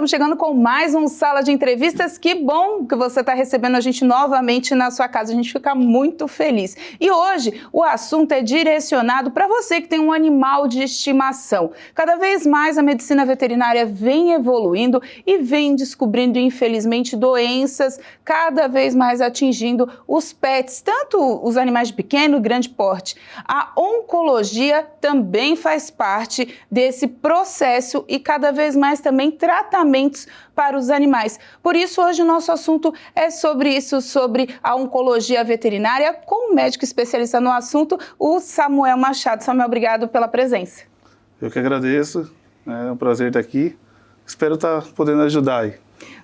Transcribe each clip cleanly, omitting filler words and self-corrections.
estamos chegando com mais um Sala de Entrevistas. Que bom que você está recebendo a gente novamente na sua casa. A gente fica muito feliz. E hoje o assunto é direcionado para você que tem um animal de estimação. Cada vez mais a medicina veterinária vem evoluindo e vem descobrindo, infelizmente, doenças cada vez mais atingindo os pets, tanto os animais de pequeno e grande porte. A oncologia também faz parte desse processo e cada vez mais também tratamentos para os animais. Por isso, hoje o nosso assunto é sobre isso, sobre a oncologia veterinária, com um médico especialista no assunto, o Samuel Machado. Samuel, obrigado pela presença. Eu que agradeço, é um prazer estar aqui. Espero estar podendo ajudar aí.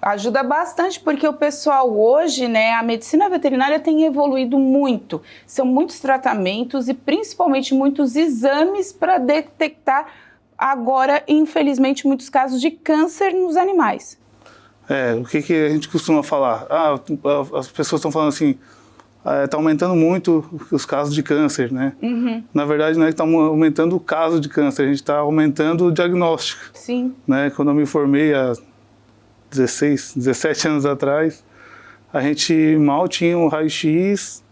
Ajuda bastante, porque o pessoal hoje, a medicina veterinária tem evoluído muito. São muitos tratamentos e principalmente muitos exames para detectar agora, infelizmente, muitos casos de câncer nos animais. O que a gente costuma falar? As pessoas estão falando assim, está aumentando muito os casos de câncer, né? Uhum. Na verdade, não é que está aumentando o caso de câncer, a gente está aumentando o diagnóstico. Sim. Né? Quando eu me formei há 17 anos atrás, a gente mal tinha um raio-x,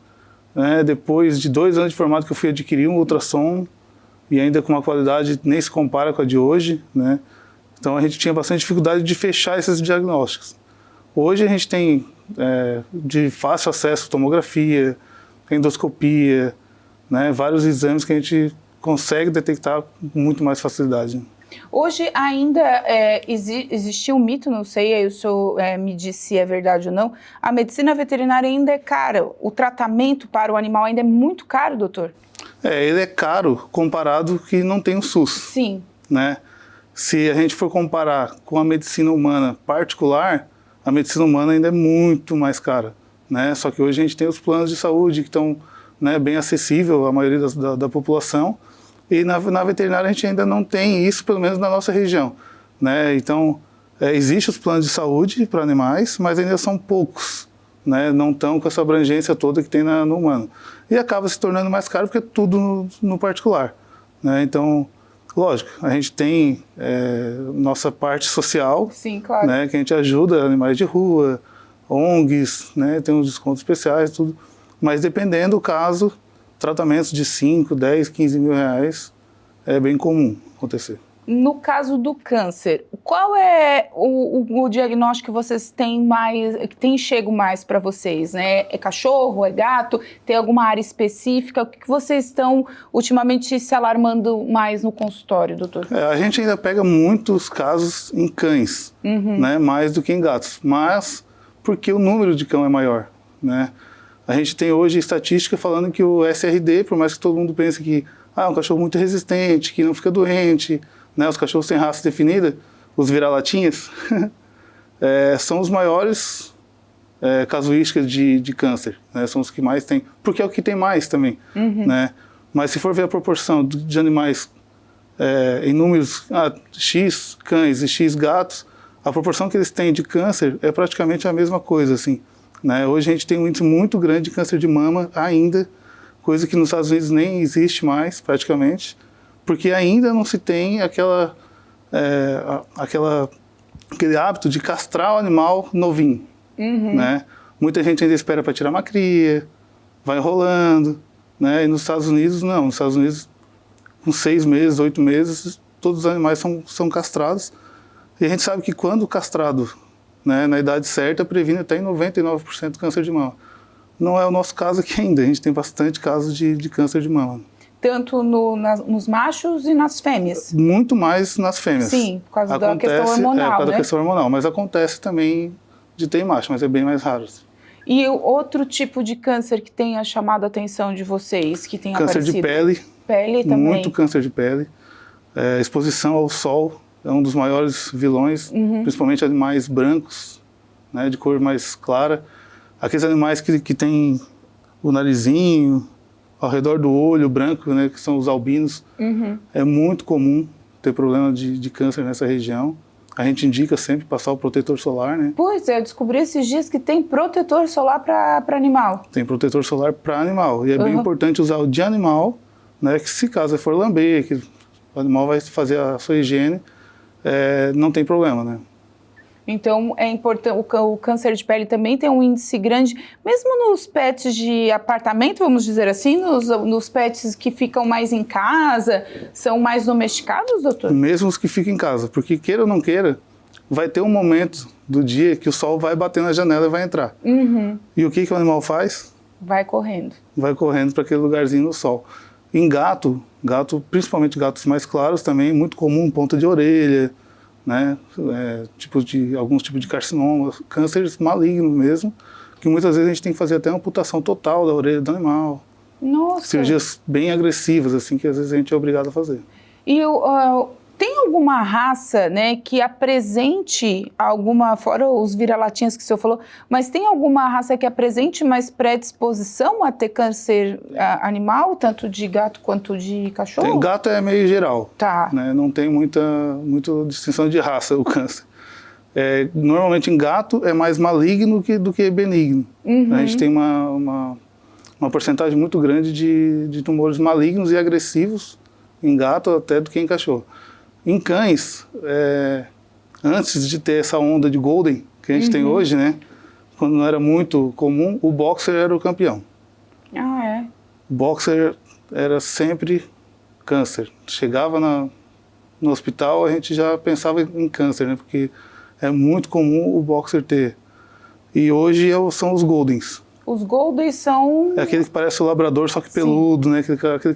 né? Depois de 2 anos de formado que eu fui adquirir um ultrassom, e ainda com uma qualidade nem se compara com a de hoje, né? Então a gente tinha bastante dificuldade de fechar esses diagnósticos. Hoje a gente tem de fácil acesso tomografia, endoscopia, né? Vários exames que a gente consegue detectar com muito mais facilidade. Hoje ainda existe um mito, não sei, aí o senhor me diz se é verdade ou não, a medicina veterinária ainda é cara, o tratamento para o animal ainda é muito caro, doutor? Ele é caro comparado que não tem o SUS. Sim. Né? Se a gente for comparar com a medicina humana particular, a medicina humana ainda é muito mais cara. Né? Só que hoje a gente tem os planos de saúde que estão, né, bem acessível à maioria da população, e na veterinária a gente ainda não tem isso, pelo menos na nossa região. Né? Então, existem os planos de saúde para animais, mas ainda são poucos. Né? Não estão com essa abrangência toda que tem no humano. E acaba se tornando mais caro porque é tudo no particular. Né? Então, lógico, a gente tem nossa parte social. Sim, claro. Né, que a gente ajuda animais de rua, ONGs, né, tem uns descontos especiais, tudo. Mas dependendo do caso, tratamentos de 5, 10, 15 mil reais é bem comum acontecer. No caso do câncer, qual é o diagnóstico que vocês têm mais, que tem chego mais para vocês, né? É cachorro, é gato? Tem alguma área específica? O que vocês estão ultimamente se alarmando mais no consultório, doutor? A gente ainda pega muitos casos em cães, né? Mais do que em gatos, mas porque o número de cão é maior, né? A gente tem hoje estatística falando que o SRD, por mais que todo mundo pense que é um cachorro muito resistente, que não fica doente, né, os cachorros sem raça definida, os vira-latinhas, são os maiores casuísticas de câncer, né, são os que mais tem, porque é o que tem mais também. Né? Mas se for ver a proporção de animais em números, X cães e X gatos, a proporção que eles têm de câncer é praticamente a mesma coisa. Assim, né? Hoje a gente tem um índice muito grande de câncer de mama ainda, coisa que nos Estados Unidos nem existe mais praticamente, porque ainda não se tem aquele hábito de castrar o animal novinho. Né? Muita gente ainda espera para tirar uma cria, vai enrolando. Né? E nos Estados Unidos, não. Nos Estados Unidos, com 6 meses, 8 meses, todos os animais são castrados. E a gente sabe que quando castrado, né, na idade certa, previne até em 99% câncer de mama. Não é o nosso caso aqui ainda, a gente tem bastante casos de câncer de mama. Tanto nos machos e nas fêmeas? Muito mais nas fêmeas. Sim, por causa da questão hormonal, por causa né? da questão hormonal, mas acontece também de ter em macho, mas é bem mais raro. E outro tipo de câncer que tenha chamado a atenção de vocês, que tenha câncer aparecido? De pele. Pele também? Muito câncer de pele. Exposição ao sol é um dos maiores vilões, principalmente animais brancos, né, de cor mais clara. Aqueles animais que têm o narizinho ao redor do olho branco, né, que são os albinos, é muito comum ter problema de câncer nessa região. A gente indica sempre passar o protetor solar, né? Pois é, eu descobri esses dias que tem protetor solar para animal. Tem protetor solar para animal, e é bem importante usar o de animal, né, que se caso for lamber, que o animal vai fazer a sua higiene, não tem problema, né? Então, é importante, o câncer de pele também tem um índice grande, mesmo nos pets de apartamento, vamos dizer assim, nos pets que ficam mais em casa, são mais domesticados, doutor? Mesmo os que ficam em casa, porque queira ou não queira, vai ter um momento do dia que o sol vai bater na janela e vai entrar. E o que o animal faz? Vai correndo. Vai correndo para aquele lugarzinho no sol. Em gato, principalmente gatos mais claros também, muito comum ponta de orelha, né? Alguns tipos de carcinoma, cânceres malignos mesmo, que muitas vezes a gente tem que fazer até uma amputação total da orelha do animal. Nossa! Cirurgias bem agressivas, assim, que às vezes a gente é obrigado a fazer. E tem alguma raça, né, que apresente alguma, fora os vira-latinhas que o senhor falou, mas tem alguma raça que apresente mais predisposição a ter câncer animal, tanto de gato quanto de cachorro? Gato é meio geral, tá, né? Não tem muita distinção de raça o câncer. Normalmente em gato é mais maligno do que benigno. A gente tem uma porcentagem muito grande de tumores malignos e agressivos em gato até do que em cachorro. Em cães, antes de ter essa onda de Golden que a gente tem hoje, né? Quando não era muito comum, o Boxer era o campeão. Ah, é? O Boxer era sempre câncer. Chegava no hospital, a gente já pensava em câncer, né? Porque é muito comum o Boxer ter. E hoje são os Goldens. Os Goldens são... É aquele que parece o labrador, só que peludo, né?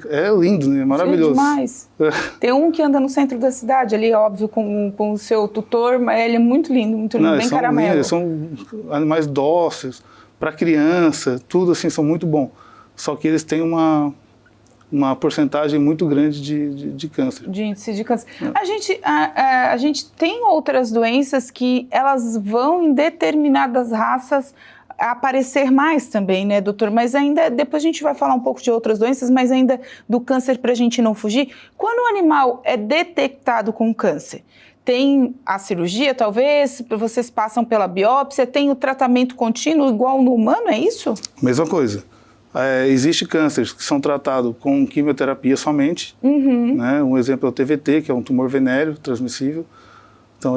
É lindo, né? Maravilhoso. É demais. Tem um que anda no centro da cidade ali, óbvio, com o seu tutor, mas ele é muito lindo, bem caramelo. Eles são animais dóceis, para criança, tudo assim, são muito bons. Só que eles têm uma porcentagem muito grande de câncer. De índice de câncer. A gente tem outras doenças que elas vão em determinadas raças aparecer mais também, né, doutor? Mas ainda, depois a gente vai falar um pouco de outras doenças, mas ainda do câncer para a gente não fugir. Quando o animal é detectado com câncer, tem a cirurgia, talvez? Vocês passam pela biópsia? Tem o tratamento contínuo igual no humano, é isso? Mesma coisa. Existem cânceres que são tratados com quimioterapia somente. Né? Um exemplo é o TVT, que é um tumor venéreo transmissível. Então,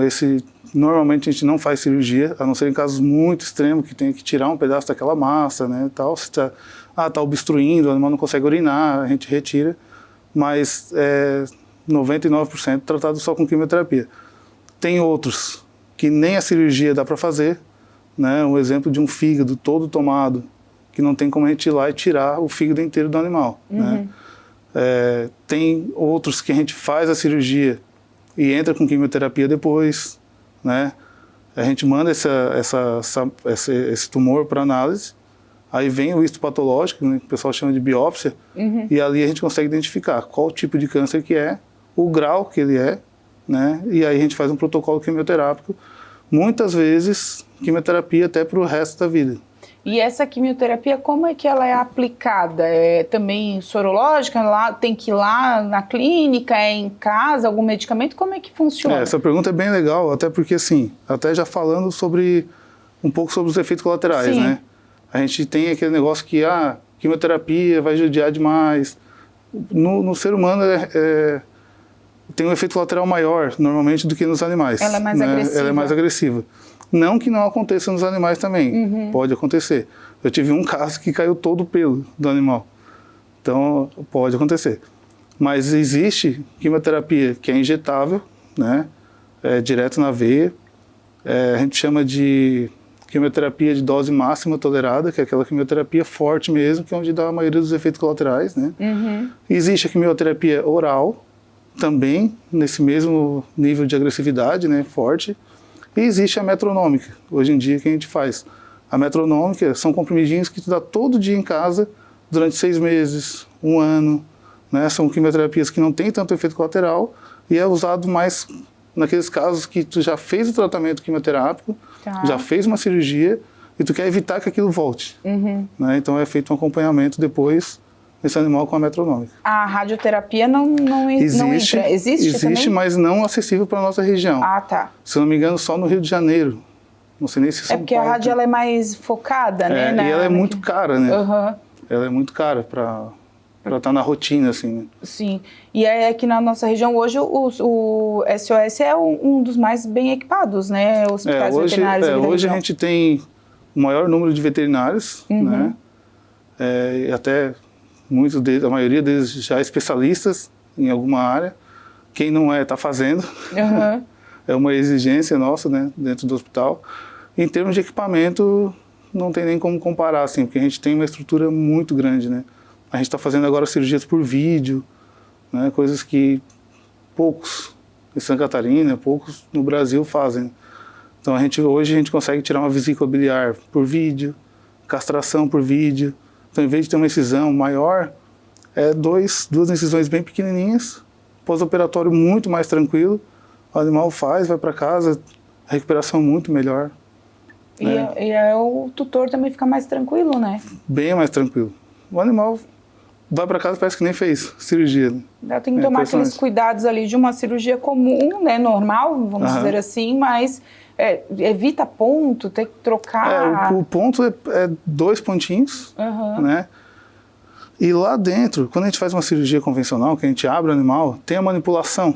normalmente a gente não faz cirurgia, a não ser em casos muito extremos, que tem que tirar um pedaço daquela massa, né, tal. Se tá obstruindo, o animal não consegue urinar, a gente retira, mas 99% tratado só com quimioterapia. Tem outros que nem a cirurgia dá para fazer, né, um exemplo de um fígado todo tomado, que não tem como a gente ir lá e tirar o fígado inteiro do animal, né. Tem outros que a gente faz a cirurgia e entra com quimioterapia depois, né? A gente manda esse tumor para análise, aí vem o histopatológico, né, que o pessoal chama de biópsia, e ali a gente consegue identificar qual tipo de câncer que é, o grau que ele é, né? E aí a gente faz um protocolo quimioterápico, muitas vezes quimioterapia até para o resto da vida. E essa quimioterapia, como é que ela é aplicada? É também sorológica? Tem que ir lá na clínica? É em casa? Algum medicamento? Como é que funciona? Essa pergunta é bem legal, até porque assim, até já falando um pouco sobre os efeitos colaterais, Sim. né? A gente tem aquele negócio que quimioterapia vai judiar demais. No ser humano tem um efeito colateral maior, normalmente, do que nos animais. Ela é mais agressiva. Ela é mais agressiva. Não que não aconteça nos animais também, pode acontecer. Eu tive um caso que caiu todo o pelo do animal, então pode acontecer. Mas existe quimioterapia que é injetável, né, direto na veia, a gente chama de quimioterapia de dose máxima tolerada, que é aquela quimioterapia forte mesmo, que é onde dá a maioria dos efeitos colaterais, né. Existe a quimioterapia oral, também nesse mesmo nível de agressividade, né, forte. E existe a metronômica, hoje em dia, que a gente faz. A metronômica são comprimidinhos que tu dá todo dia em casa, durante 6 meses, 1 ano, né? São quimioterapias que não têm tanto efeito colateral e é usado mais naqueles casos que tu já fez o tratamento quimioterápico, já fez uma cirurgia e tu quer evitar que aquilo volte. Né? Então é feito um acompanhamento depois nesse animal com a metronômica. A radioterapia não entra? Existe também? Mas não acessível para a nossa região. Ah, tá. Se eu não me engano, só no Rio de Janeiro. Não sei nem se São Paulo. É porque a rádio ela é mais focada, né? E ela é muito cara, né? Uhum. Ela é muito cara para para estar na rotina, assim, né? Sim, e aqui na nossa região hoje o SOS é um dos mais bem equipados, né, hospitais veterinários aqui da hoje região. A gente tem o maior número de veterinários, né? E até muitos deles, a maioria deles já especialistas em alguma área. Quem não está fazendo. É uma exigência nossa, né, dentro do hospital. Em termos de equipamento, não tem nem como comparar, assim, porque a gente tem uma estrutura muito grande, né? A gente está fazendo agora cirurgias por vídeo, né, coisas que poucos em Santa Catarina, poucos no Brasil fazem. Então hoje a gente consegue tirar uma vesícula biliar por vídeo, castração por vídeo. Então, em vez de ter uma incisão maior, duas incisões bem pequenininhas, pós-operatório muito mais tranquilo, o animal vai para casa, a recuperação muito melhor. E o tutor também fica mais tranquilo, né? Bem mais tranquilo. O animal vai para casa, parece que nem fez cirurgia. Né? Tem que tomar aqueles cuidados ali de uma cirurgia comum, né, normal, vamos dizer assim, mas evita ponto, ter que trocar... O ponto é 2 pontinhos, né? E lá dentro, quando a gente faz uma cirurgia convencional, que a gente abre o animal, tem a manipulação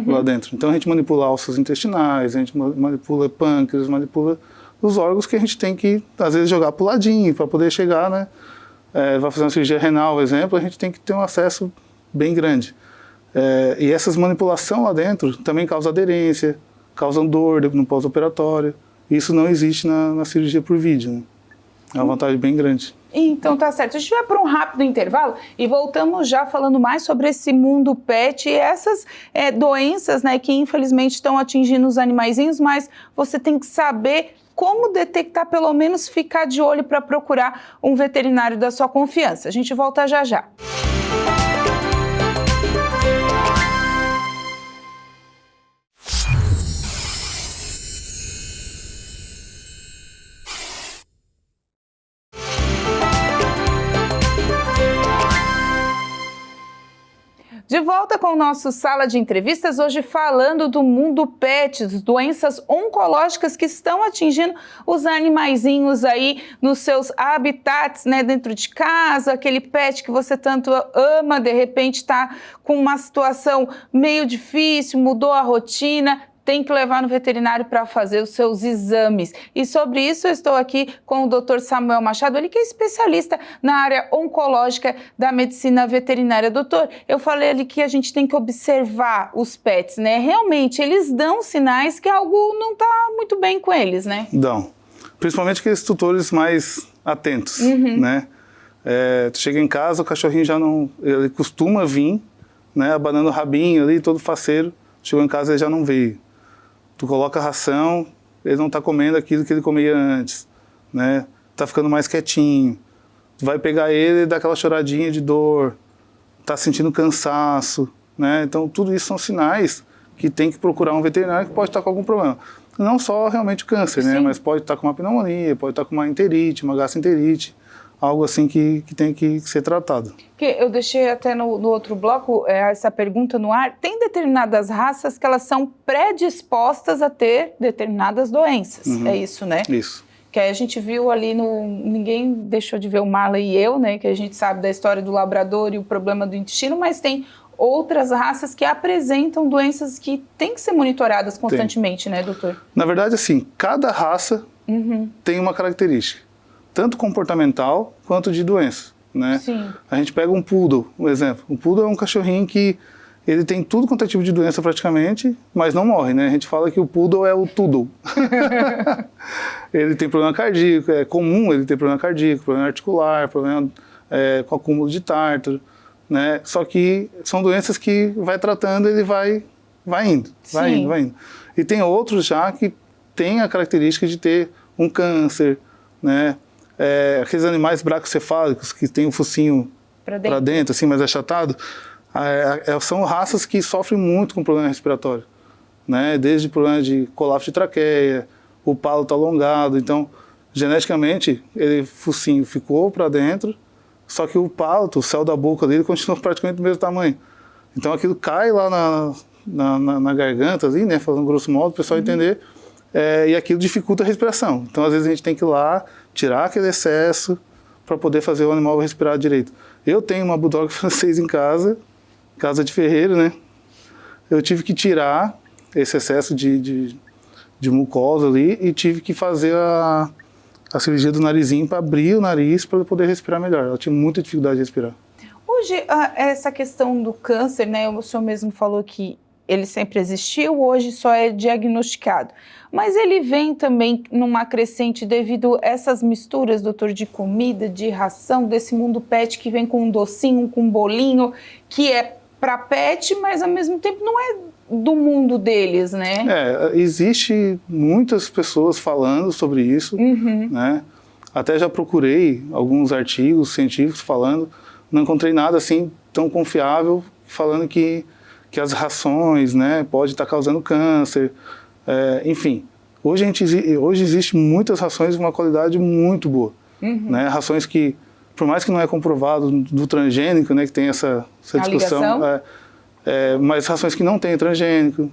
lá dentro. Então a gente manipula alças intestinais, a gente manipula pâncreas, manipula os órgãos que a gente tem que, às vezes, jogar pro ladinho para poder chegar, né? Vai fazer uma cirurgia renal, por exemplo, a gente tem que ter um acesso bem grande. E essas manipulações lá dentro também causam aderência, causam dor no pós-operatório. Isso não existe na cirurgia por vídeo, né? É uma vantagem bem grande. Então tá certo. A gente vai para um rápido intervalo e voltamos já falando mais sobre esse mundo pet e essas doenças, né, que infelizmente estão atingindo os animaizinhos, mas você tem que saber como detectar, pelo menos ficar de olho para procurar um veterinário da sua confiança. A gente volta já já. De volta com o nosso Sala de Entrevistas, hoje falando do mundo pet, doenças oncológicas que estão atingindo os animaizinhos aí nos seus habitats, né, dentro de casa, aquele pet que você tanto ama, de repente está com uma situação meio difícil, mudou a rotina, tem que levar no veterinário para fazer os seus exames. E sobre isso eu estou aqui com o Dr. Samuel Machado, ele que é especialista na área oncológica da medicina veterinária. Doutor, eu falei ali que a gente tem que observar os pets, né? Realmente, eles dão sinais que algo não está muito bem com eles, né? Dão. Principalmente aqueles tutores mais atentos, né? Tu chega em casa, o cachorrinho já não... Ele costuma vir, né? Abanando o rabinho ali, todo faceiro. Chegou em casa, ele já não veio. Tu coloca a ração, ele não está comendo aquilo que ele comia antes, né? Tá ficando mais quietinho. Tu vai pegar ele e dá aquela choradinha de dor, tá sentindo cansaço, né? Então tudo isso são sinais que tem que procurar um veterinário que pode estar com algum problema. Não só realmente o câncer, né? Mas pode estar com uma pneumonia, pode estar com uma enterite, uma gastroenterite, algo assim que tem que ser tratado. Eu deixei até no outro bloco essa pergunta no ar. Tem determinadas raças que elas são predispostas a ter determinadas doenças, é isso, né? Isso. Que aí a gente viu ali ninguém deixou de ver o Marley e eu, né? Que a gente sabe da história do labrador e o problema do intestino, mas tem outras raças que apresentam doenças que têm que ser monitoradas constantemente, né, doutor? Na verdade, assim, cada raça tem uma característica, tanto comportamental quanto de doença, né? Sim. A gente pega um poodle, um exemplo. Um poodle é um cachorrinho que ele tem tudo quanto é tipo de doença praticamente, mas não morre, né? A gente fala que o poodle é o tudo. Ele tem problema cardíaco, é comum ele ter problema cardíaco, problema articular, problema com acúmulo de tártaro, né? Só que são doenças que vai tratando, ele vai indo. E tem outros já que têm a característica de ter um câncer, né? Aqueles animais bracocefálicos que tem o focinho para dentro, assim, mais achatado, são raças que sofrem muito com problema respiratório, né? Desde problema de colapso de traqueia, o pálito alongado. Então, geneticamente, o focinho ficou para dentro, só que o pálito, o céu da boca dele, continua praticamente do mesmo tamanho. Então, aquilo cai lá na garganta, assim, né? Falando grosso modo, para o pessoal entender, e aquilo dificulta a respiração. Então, às vezes, a gente tem que ir lá, tirar aquele excesso para poder fazer o animal respirar direito. Eu tenho uma bulldog francês em casa de ferreiro, né? Eu tive que tirar esse excesso de mucosa ali e tive que fazer a cirurgia do narizinho para abrir o nariz para poder respirar melhor. Ela tinha muita dificuldade de respirar. Hoje, essa questão do câncer, né? O senhor mesmo falou que ele sempre existiu, hoje só é diagnosticado. Mas ele vem também numa crescente devido a essas misturas, doutor, de comida, de ração, desse mundo pet que vem com um docinho, com um bolinho, que é para pet, mas ao mesmo tempo não é do mundo deles, né? Existe muitas pessoas falando sobre isso, né? Até já procurei alguns artigos científicos falando, não encontrei nada assim tão confiável falando que as rações, né, pode estar causando câncer, enfim. Hoje existe muitas rações de uma qualidade muito boa, né? Rações que, por mais que não é comprovado do transgênico, né, que tem essa discussão, mas rações que não têm transgênico,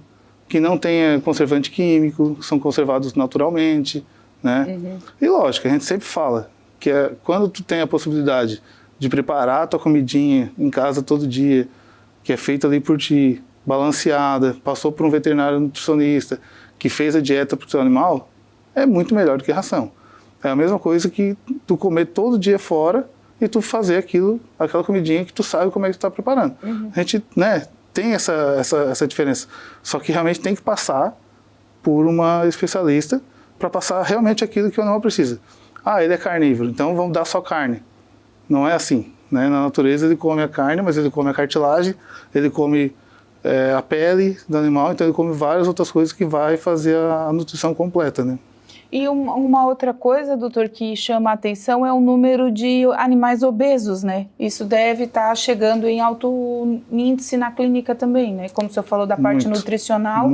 que não tenha conservante químico, são conservados naturalmente, né? E lógico, a gente sempre fala que quando tu tem a possibilidade de preparar a tua comidinha em casa todo dia, que é feita ali por ti, balanceada, passou por um veterinário nutricionista, que fez a dieta para o seu animal, é muito melhor do que ração. É a mesma coisa que tu comer todo dia fora e tu fazer aquela comidinha que tu sabe como é que tu está preparando. A gente, né, tem essa diferença. Só que realmente tem que passar por uma especialista para passar realmente aquilo que o animal precisa. Ah, ele é carnívoro, então vamos dar só carne. Não é assim, né? Na natureza ele come a carne, mas ele come a cartilagem, ele come a pele do animal, então ele come várias outras coisas que vai fazer a nutrição completa, né? E uma outra coisa, doutor, que chama a atenção é o número de animais obesos, né? Isso deve estar chegando em alto índice na clínica também, né? Como o senhor falou da parte nutricional.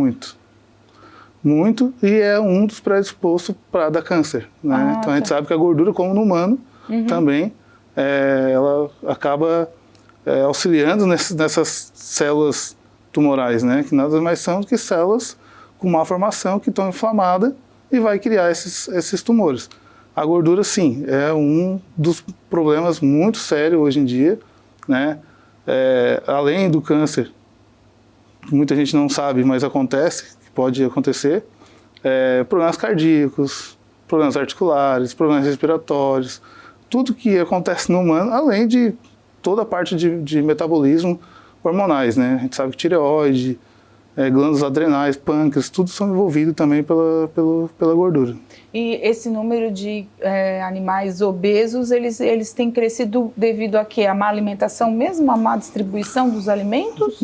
Muito, e é um dos predispostos para dar câncer, né? Então a gente sabe que a gordura, como no humano, também, ela acaba auxiliando nessas células tumorais, né? Que nada mais são do que células com má formação que estão inflamadas e vai criar esses tumores. A gordura, sim, é um dos problemas muito sérios hoje em dia, né? Além do câncer, que muita gente não sabe, mas acontece, que pode acontecer, problemas cardíacos, problemas articulares, problemas respiratórios, tudo que acontece no humano, além de toda a parte de metabolismo hormonais, né? A gente sabe que tireoide, glândulas adrenais, pâncreas, tudo são envolvidos também pela gordura. E esse número de animais obesos, eles têm crescido devido a quê? A má alimentação mesmo? A má distribuição dos alimentos?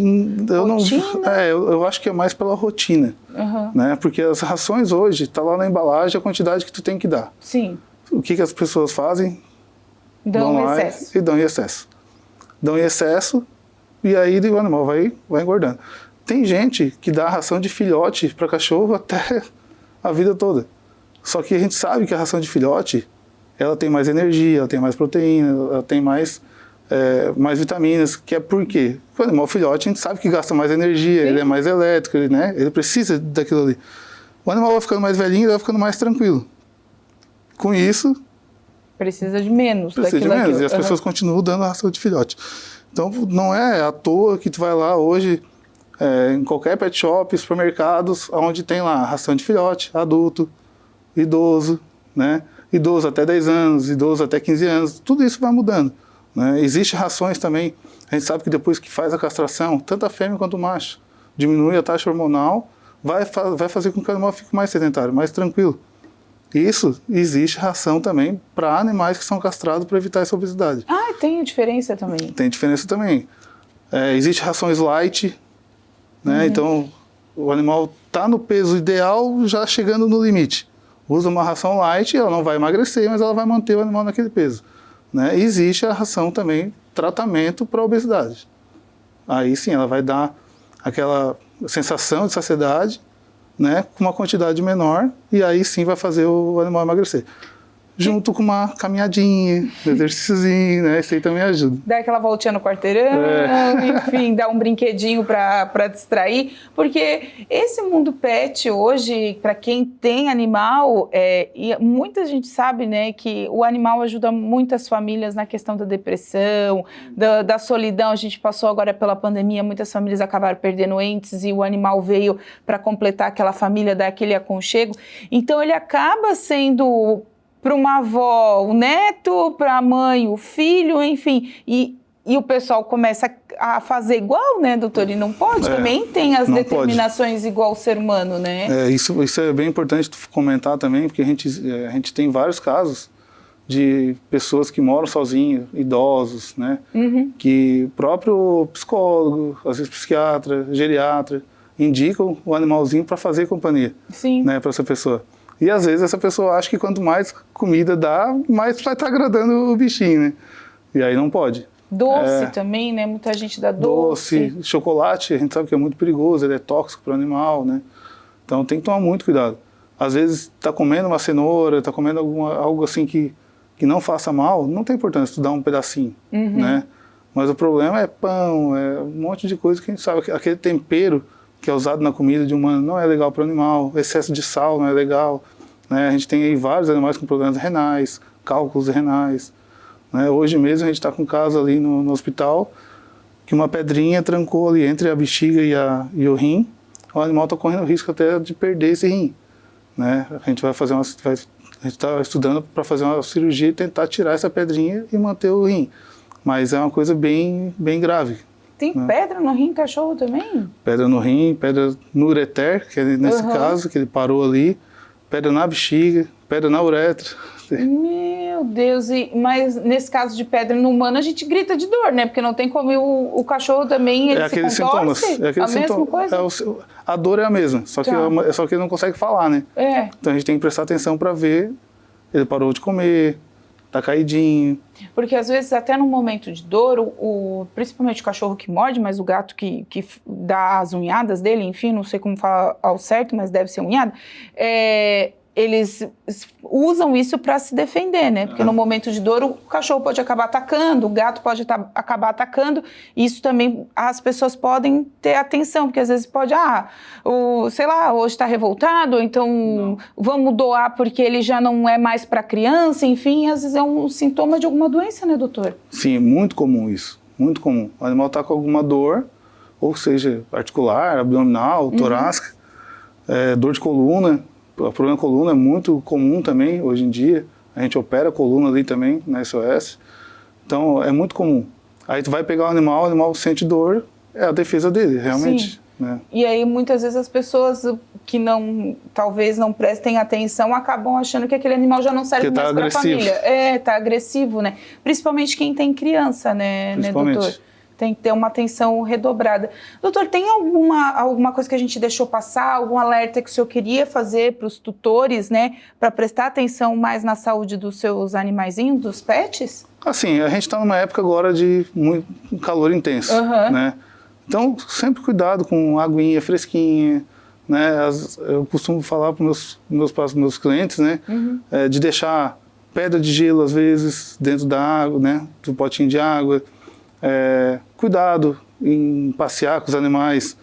Eu acho que é mais pela rotina, né? Porque as rações hoje, está lá na embalagem a quantidade que tu tem que dar. Sim. O que as pessoas fazem? Dão excesso. E dão em excesso. Dão em excesso e aí o animal vai engordando. Tem gente que dá ração de filhote para cachorro até a vida toda. Só que a gente sabe que a ração de filhote, ela tem mais energia, ela tem mais proteína, ela tem mais vitaminas, que é por quê? O animal filhote, a gente sabe que gasta mais energia, ele é mais elétrico, né? Ele precisa daquilo ali. O animal vai ficando mais velhinho, ele vai ficando mais tranquilo. Com isso... Precisa de menos. E as pessoas continuam dando a ração de filhote. Então, não é à toa que tu vai lá hoje... em qualquer pet shop, supermercados, onde tem lá ração de filhote, adulto, idoso, né? Idoso até 10 anos, idoso até 15 anos, tudo isso vai mudando, né? Existem rações também, a gente sabe que depois que faz a castração, tanto a fêmea quanto o macho, diminui a taxa hormonal, vai fazer com que o animal fique mais sedentário, mais tranquilo. Isso, existe ração também para animais que são castrados para evitar essa obesidade. Ah, tem diferença também? Tem diferença também. Existe rações light, né? Então, o animal está no peso ideal, já chegando no limite. Usa uma ração light, ela não vai emagrecer, mas ela vai manter o animal naquele peso, né? E existe a ração também, tratamento para obesidade. Aí sim, ela vai dar aquela sensação de saciedade, né? Com uma quantidade menor, e aí sim vai fazer o animal emagrecer. junto com uma caminhadinha, um exercíciozinho, né? Isso aí também ajuda. Dá aquela voltinha no quarteirão, enfim, dá um brinquedinho para distrair, porque esse mundo pet hoje, para quem tem animal, e muita gente sabe, né, que o animal ajuda muitas famílias na questão da depressão, da solidão. A gente passou agora pela pandemia, muitas famílias acabaram perdendo entes e o animal veio para completar aquela família, dar aquele aconchego. Então ele acaba sendo para uma avó o neto, para a mãe o filho, enfim, e o pessoal começa a fazer igual, né, doutor? E não pode, também tem as determinações igual o ser humano, né? Isso é bem importante tu comentar também, porque a gente tem vários casos de pessoas que moram sozinhos, idosos, né? Que o próprio psicólogo, às vezes psiquiatra, geriatra, indicam o animalzinho para fazer companhia, né, para essa pessoa. E às vezes essa pessoa acha que quanto mais comida dá, mais vai estar agradando o bichinho, né? E aí não pode. Doce também, né? Muita gente dá doce. Chocolate, a gente sabe que é muito perigoso, ele é tóxico para o animal, né? Então tem que tomar muito cuidado. Às vezes está comendo uma cenoura, está comendo algo assim que não faça mal, não tem importância tu dar um pedacinho, né? Mas o problema é pão, é um monte de coisa que a gente sabe que aquele tempero que é usado na comida de humano não é legal para o animal, excesso de sal não é legal, né? A gente tem aí vários animais com problemas renais, cálculos renais, né? Hoje mesmo a gente está com um caso ali no hospital que uma pedrinha trancou ali entre a bexiga e o rim, o animal está correndo risco até de perder esse rim, né? A gente vai fazer a gente está estudando para fazer uma cirurgia e tentar tirar essa pedrinha e manter o rim, mas é uma coisa bem grave. Tem pedra no rim cachorro também? Pedra no rim, pedra no ureter, que é nesse caso, que ele parou ali, pedra na bexiga, pedra na uretra. Meu Deus, mas nesse caso de pedra no humano a gente grita de dor, né? Porque não tem como o cachorro também, ele se contorce? É aquele mesma coisa? A dor é a mesma, só que ele não consegue falar, né? Então a gente tem que prestar atenção para ver, ele parou de comer, tá caidinho. Porque às vezes até no momento de dor, principalmente o cachorro que morde, mas o gato que dá as unhadas dele, enfim, não sei como falar ao certo, mas deve ser unhada, eles usam isso para se defender, né? Porque no momento de dor o cachorro pode acabar atacando, o gato pode acabar atacando, e isso também as pessoas podem ter atenção, porque às vezes pode, sei lá, hoje está revoltado, ou então vamos doar porque ele já não é mais para criança, enfim, às vezes é um sintoma de alguma doença, né, doutor? Sim, é muito comum isso, muito comum. O animal está com alguma dor, ou seja, articular, abdominal, torácica, dor de coluna. O problema da coluna é muito comum também, hoje em dia. A gente opera a coluna ali também, na SOS. Então, é muito comum. Aí tu vai pegar o animal sente dor, é a defesa dele, realmente. Né? E aí, muitas vezes, as pessoas que talvez não prestem atenção, acabam achando que aquele animal já não serve mais para a família. Tá agressivo, né? Principalmente quem tem criança, né, doutor? Tem que ter uma atenção redobrada. Doutor, tem alguma coisa que a gente deixou passar, algum alerta que o senhor queria fazer para os tutores, né, para prestar atenção mais na saúde dos seus animaizinhos, dos pets? Assim, a gente está numa época agora de muito calor intenso, né? Então, sempre cuidado com aguinha fresquinha, né? Eu costumo falar para os meus clientes, né, de deixar pedra de gelo, às vezes, dentro da água, né, do potinho de água. Cuidado em passear com os animais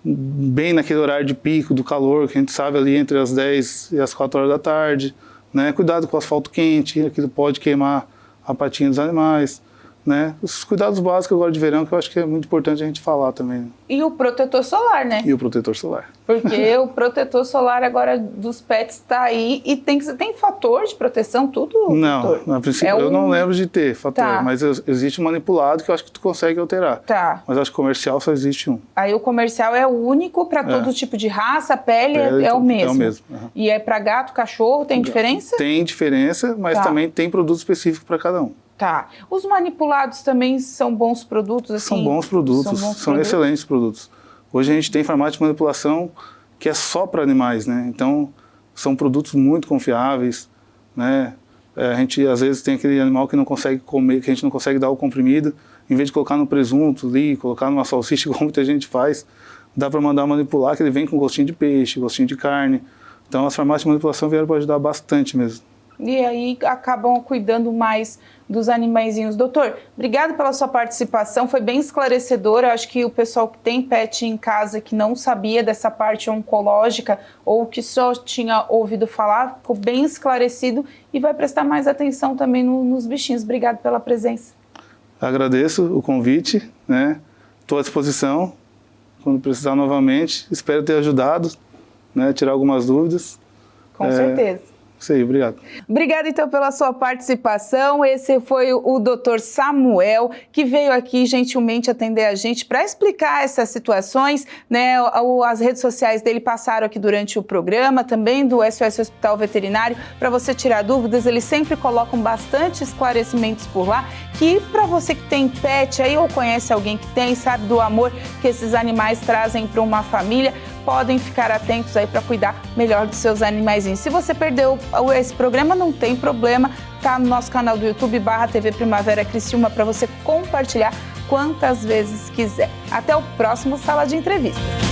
bem naquele horário de pico do calor, que a gente sabe ali entre as 10 e as 4 horas da tarde, né? Cuidado com o asfalto quente, aquilo pode queimar a patinha dos animais, né? Os cuidados básicos agora de verão, que eu acho que é muito importante a gente falar também. Né? E o protetor solar, né? E o protetor solar. Porque o protetor solar agora dos pets está aí e tem fator de proteção, tudo? Não, a princípio eu não lembro de ter fator, mas existe um manipulado que eu acho que tu consegue alterar. Mas acho que comercial só existe um. Aí o comercial é o único para todo tipo de raça, pele é o mesmo. É o mesmo. E é para gato, cachorro, tem diferença? Tem diferença, mas também tem produto específico para cada um. Os manipulados também são bons produtos? Assim? São bons produtos, são excelentes produtos. Hoje a gente tem farmácia de manipulação que é só para animais, né? Então, são produtos muito confiáveis, né? A gente, às vezes, tem aquele animal que não consegue comer, que a gente não consegue dar o comprimido, em vez de colocar no presunto ali, colocar numa salsicha, como muita gente faz, dá para mandar manipular, que ele vem com gostinho de peixe, gostinho de carne. Então, as farmácias de manipulação vieram para ajudar bastante mesmo. e aí acabam cuidando mais dos animaizinhos. Doutor, obrigado pela sua participação, foi bem esclarecedora. Acho que o pessoal que tem pet em casa que não sabia dessa parte oncológica ou que só tinha ouvido falar, ficou bem esclarecido e vai prestar mais atenção também nos bichinhos. Obrigado pela presença. Agradeço o convite, né? Estou à disposição quando precisar novamente. Espero ter ajudado, né? Tirar algumas dúvidas. Com certeza. Isso aí, obrigado. Obrigada, então, pela sua participação. Esse foi o Dr. Samuel, que veio aqui gentilmente atender a gente para explicar essas situações, né? As redes sociais dele passaram aqui durante o programa, também do SOS Hospital Veterinário, para você tirar dúvidas. Eles sempre colocam bastante esclarecimentos por lá, que para você que tem pet aí ou conhece alguém que tem, sabe do amor que esses animais trazem para uma família, podem ficar atentos aí para cuidar melhor dos seus animaizinhos. Se você perdeu esse programa, não tem problema, tá no nosso canal do YouTube, /TV Primavera Criciúma, para você compartilhar quantas vezes quiser. Até o próximo Sala de Entrevistas.